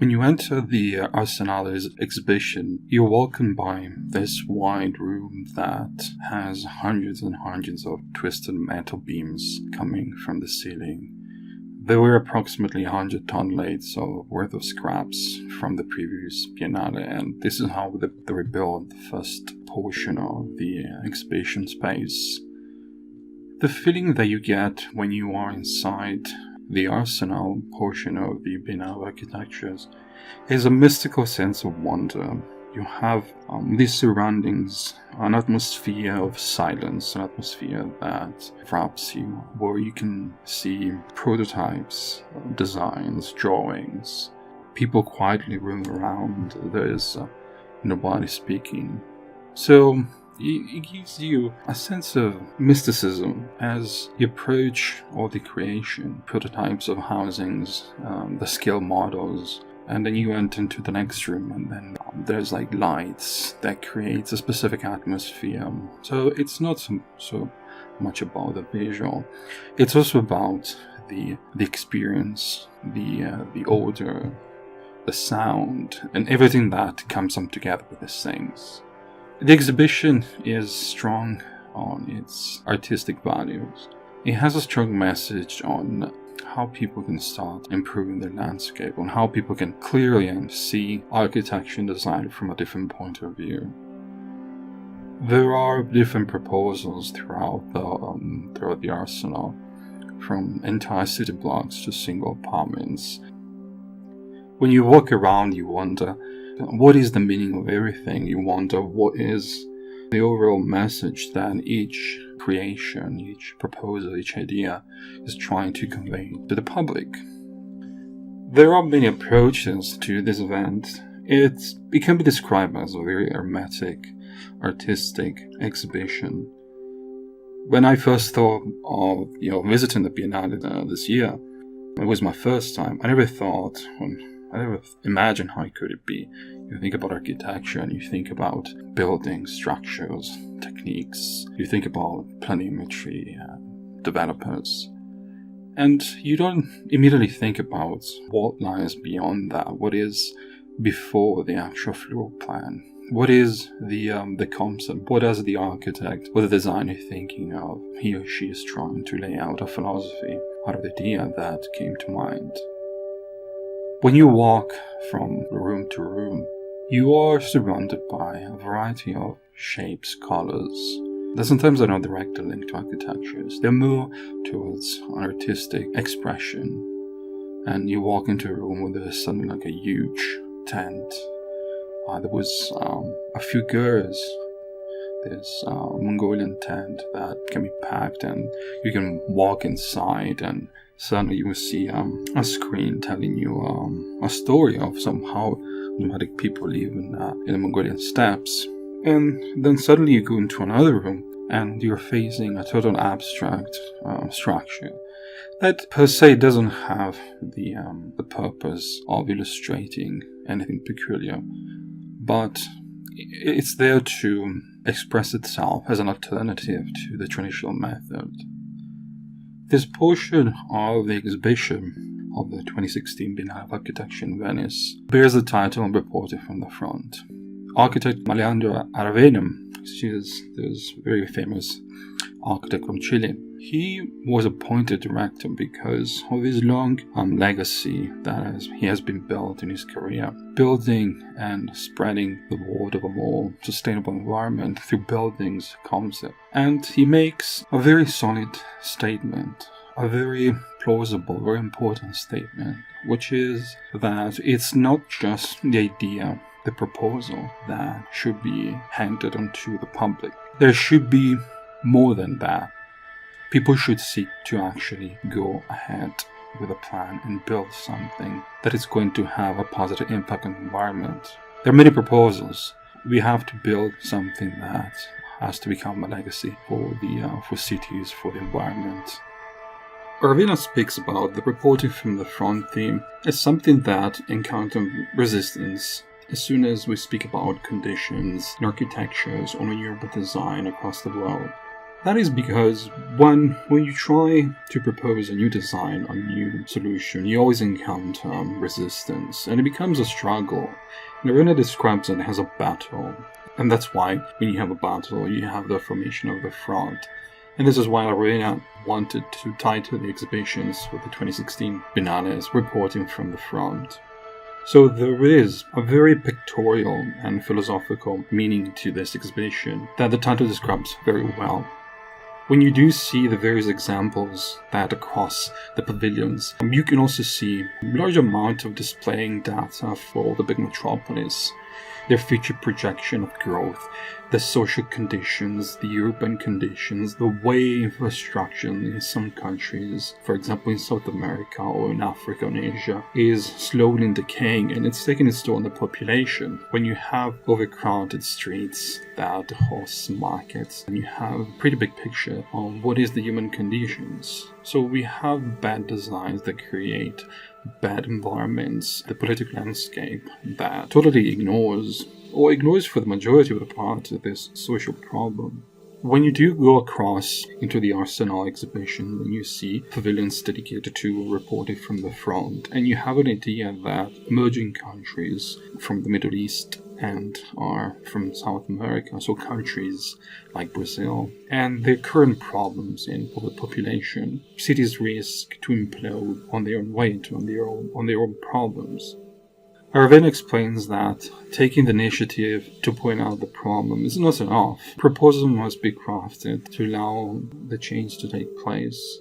When you enter the Arsenal's exhibition, you're welcomed by this wide room that has hundreds and hundreds of twisted metal beams coming from the ceiling. There were approximately 100 tonelads worth of scraps from the previous Biennale, and this is how they rebuilt the first portion of the exhibition space. The feeling that you get when you are inside the Arsenal portion of the Biennale architectures is a mystical sense of wonder. You have these surroundings, an atmosphere of silence, an atmosphere that wraps you, where you can see prototypes, designs, drawings, people quietly roam around. There's nobody speaking. So it gives you a sense of mysticism as you approach all the creation, prototypes of housings, the scale models, and then you enter into the next room, and then there's like lights that creates a specific atmosphere. So it's not so much about the visual, it's also about the experience, the odor, the sound, and everything that comes together with these things. The exhibition is strong on its artistic values. It has a strong message on how people can start improving their landscape, on how people can clearly see architecture and design from a different point of view. There are different proposals throughout the Arsenal, from entire city blocks to single apartments. When you walk around, you wonder, what is the meaning of everything? You wonder, what is the overall message that each creation, each proposal, each idea is trying to convey to the public? There are many approaches to this event. It can be described as a very hermetic, artistic exhibition. When I first thought of visiting the Biennale this year, it was my first time. I never imagined how could it be. You think about architecture and you think about building structures, techniques. You think about planimetry, developers. And you don't immediately think about what lies beyond that. What is before the actual floor plan? What is the concept? What does the architect or the designer thinking of? He or she is trying to lay out a philosophy out of the idea that came to mind. When you walk from room to room, you are surrounded by a variety of shapes, colors, that sometimes are not directly linked to architectures. They're more towards an artistic expression. And you walk into a room where there's something like a huge tent. There was a few girls. There's a Mongolian tent that can be packed, and you can walk inside, and suddenly you will see a screen telling you a story of how nomadic people live in the Mongolian steppes. And then suddenly you go into another room, and you're facing a total abstract structure that per se doesn't have the purpose of illustrating anything peculiar, but it's there to express itself as an alternative to the traditional method. This portion of the exhibition of the 2016 Biennale of Architecture in Venice bears the title reported from the front. Architect Alejandro Aravena, this very famous architect from Chile, he was appointed director because of his long legacy that he has been built in his career, building and spreading the word of a more sustainable environment through buildings concept. And he makes a very solid statement, a very plausible, very important statement, which is that it's not just the idea, the proposal that should be handed onto the public. There should be more than that. People should seek to actually go ahead with a plan and build something that is going to have a positive impact on the environment. There are many proposals. We have to build something that has to become a legacy for cities, for the environment. Aravena speaks about the reporting from the front theme as something that encountered resistance as soon as we speak about conditions in architectures or in urban design across the world. That is because when you try to propose a new design, a new solution, you always encounter resistance, and it becomes a struggle. And Arena describes it as a battle, and that's why when you have a battle, you have the formation of the front. And this is why Arena wanted to title the exhibitions with the 2016 Biennale as Reporting from the Front. So there is a very pictorial and philosophical meaning to this exhibition that the title describes very well. When you do see the various examples that across the pavilions, you can also see a large amount of displaying data for the big metropolis, their future projection of growth, the social conditions, the urban conditions, the way infrastructure in some countries, for example in South America or in Africa and Asia, is slowly decaying, and it's taking its toll on the population. When you have overcrowded streets that host markets, and you have a pretty big picture on what is the human conditions. So we have bad designs that create bad environments, the political landscape that totally ignores for the majority of the part of this social problem. When you do go across into the Arsenal exhibition, then you see pavilions dedicated to reporting from the front, and you have an idea that emerging countries from the Middle East and are from South America, so countries like Brazil, and their current problems in overpopulation, cities risk to implode on their own weight, on their own problems. Arvin explains that taking the initiative to point out the problem is not enough. Proposals must be crafted to allow the change to take place.